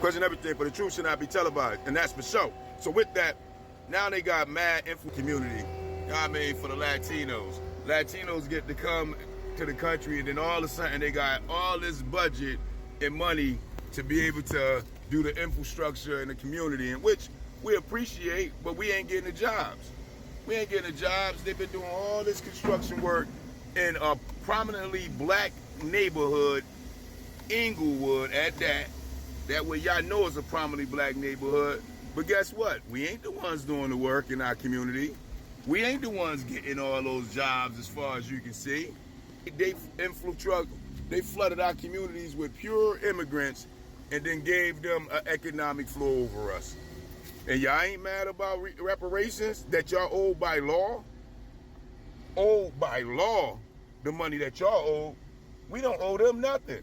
Question everything, but the truth should not be televised, and that's for sure. So with that, now they got mad influence community. You know what I mean, for the Latinos. Latinos get to come to the country, and then all of a sudden they got all this budget and money to be able to do the infrastructure in the community, in which we appreciate, but we ain't getting the jobs. We ain't getting the jobs. They've been doing all this construction work in a prominently black neighborhood, Inglewood at that. That way y'all know it's a prominently black neighborhood. But guess what? We ain't the ones doing the work in our community. We ain't the ones getting all those jobs as far as you can see. They flooded our communities with pure immigrants and then gave them an economic flow over us. And y'all ain't mad about reparations that y'all owe by law? Owe by law the money that y'all owe. We don't owe them nothing.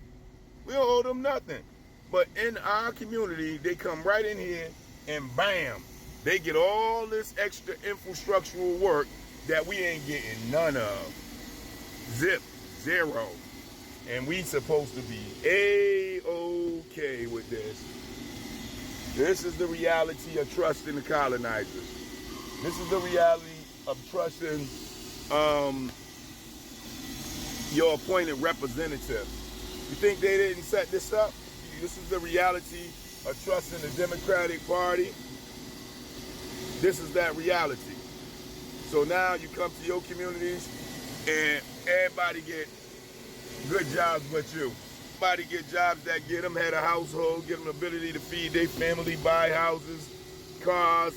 We don't owe them nothing. But in our community, they come right in here and bam, they get all this extra infrastructural work that we ain't getting none of. Zip, zero. And we supposed to be A-okay with this. This is the reality of trusting the colonizers. This is the reality of trusting your appointed representative. You think they didn't set this up? This is the reality of trusting the Democratic Party. This is that reality. So now you come to your communities and everybody get good jobs but you. Everybody get jobs that get them head of household, give them the ability to feed their family, buy houses, cars,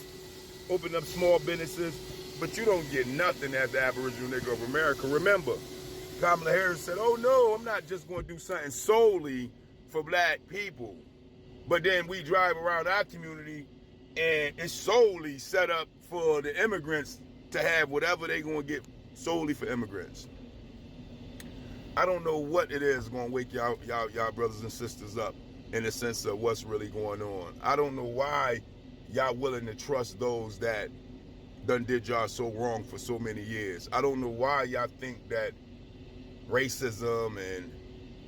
open up small businesses, but you don't get nothing as the Aboriginal Negro of America. Remember, Kamala Harris said, oh no, I'm not just going to do something solely for black people. But then we drive around our community and it's solely set up for the immigrants to have whatever they're going to get solely for immigrants. I don't know what it is going to wake y'all brothers and sisters up in the sense of what's really going on. I don't know why y'all willing to trust those that done did y'all so wrong for so many years. I don't know why y'all think that racism and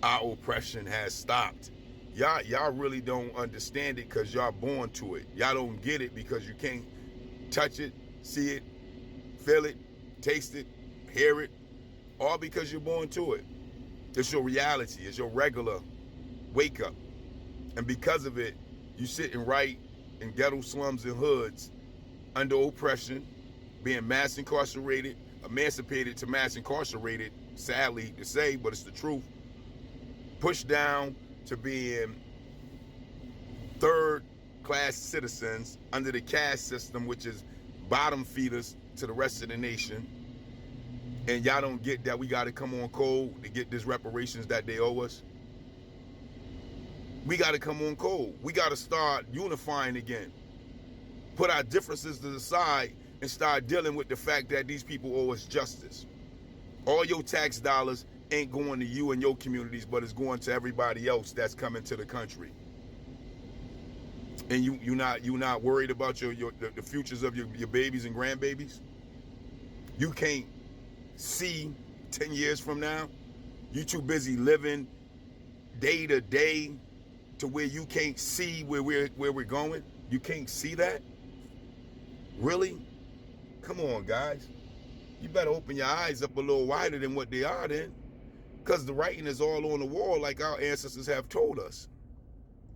our oppression has stopped. Y'all really don't understand it because y'all born to it. Y'all don't get it because you can't touch it, see it, feel it, taste it, hear it, all because you're born to it. It's your reality. It's your regular wake up. And because of it, you sitting right in ghetto slums and hoods under oppression, being mass incarcerated, emancipated to mass incarcerated, sadly to say, but it's the truth. Pushed down to being third-class citizens under the caste system, which is bottom feeders to the rest of the nation. And y'all don't get that we got to come on cold to get this reparations that they owe us. We got to come on cold. We got to start unifying again. Put our differences to the side and start dealing with the fact that these people owe us justice. All your tax dollars ain't going to you and your communities, but it's going to everybody else that's coming to the country. And you not worried about the futures of your babies and grandbabies? You can't see 10 years from now. You too busy living day to day to where you can't see where we're going. You can't see that? Really? Come on, guys. You better open your eyes up a little wider than what they are then. Because the writing is all on the wall like our ancestors have told us.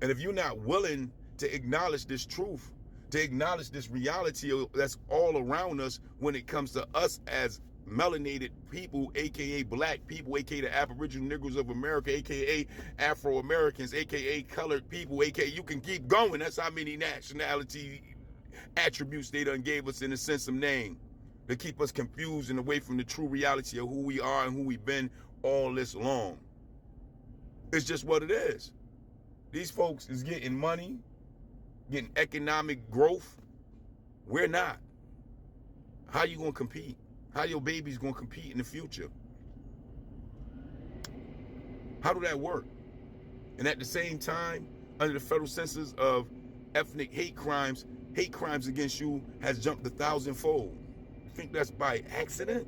And if you're not willing to acknowledge this truth, to acknowledge this reality that's all around us when it comes to us as melanated people, aka black people, aka the Aboriginal Negroes of America, aka Afro-Americans, aka colored people, aka you can keep going. That's how many nationality attributes they done gave us in the sense of name to keep us confused and away from the true reality of who we are and who we've been all this long. It's just what it is. These folks is getting money, getting economic growth. We're not. How you gonna compete? How your baby's gonna compete in the future? How do that work? And at the same time, under the federal census of ethnic hate crimes against you has jumped 1,000-fold. You think that's by accident?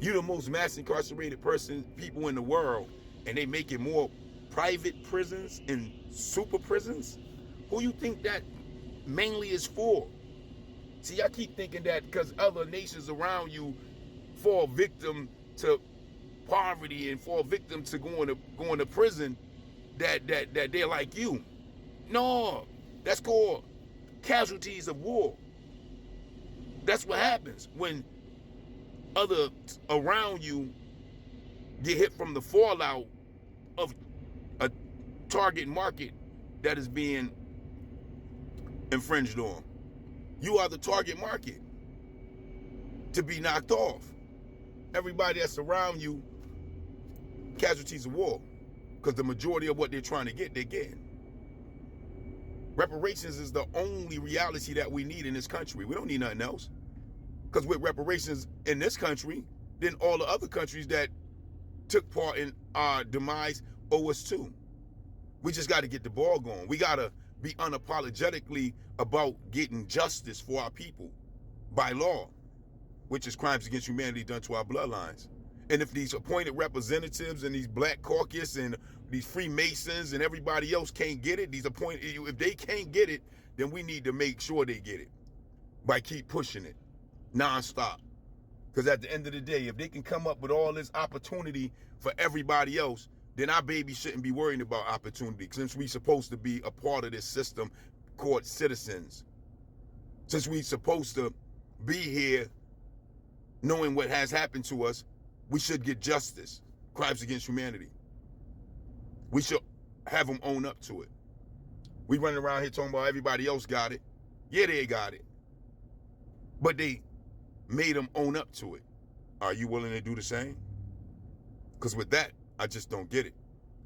You're the most mass incarcerated people in the world, and they make it more private prisons and super prisons, who you think that mainly is for? See, I keep thinking that because other nations around you fall victim to poverty and fall victim to going to prison, that they're like you. No, that's called casualties of war. That's what happens when others around you get hit from the fallout of a target market that is being infringed on. You are the target market to be knocked off. Everybody that's around you, casualties of war, because the majority of what they're trying to get, they're getting. Reparations is the only reality that we need in this country. We don't need nothing else. Because with reparations in this country, then all the other countries that took part in our demise owe us too. We just got to get the ball going. We got to be unapologetically about getting justice for our people by law, which is crimes against humanity done to our bloodlines. And if these appointed representatives and these Black Caucus and these Freemasons and everybody else can't get it, if they can't get it, then we need to make sure they get it by keep pushing it nonstop. Because at the end of the day, if they can come up with all this opportunity for everybody else, then our baby shouldn't be worrying about opportunity, since we're supposed to be a part of this system called citizens. Since we're supposed to be here knowing what has happened to us, we should get justice. Crimes against humanity. We should have them own up to it. We running around here talking about everybody else got it. Yeah, they got it. But they made them own up to it. Are you willing to do the same? Because with that, I just don't get it.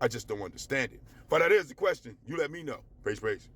I just don't understand it. But that is the question. You let me know. Praise, praise.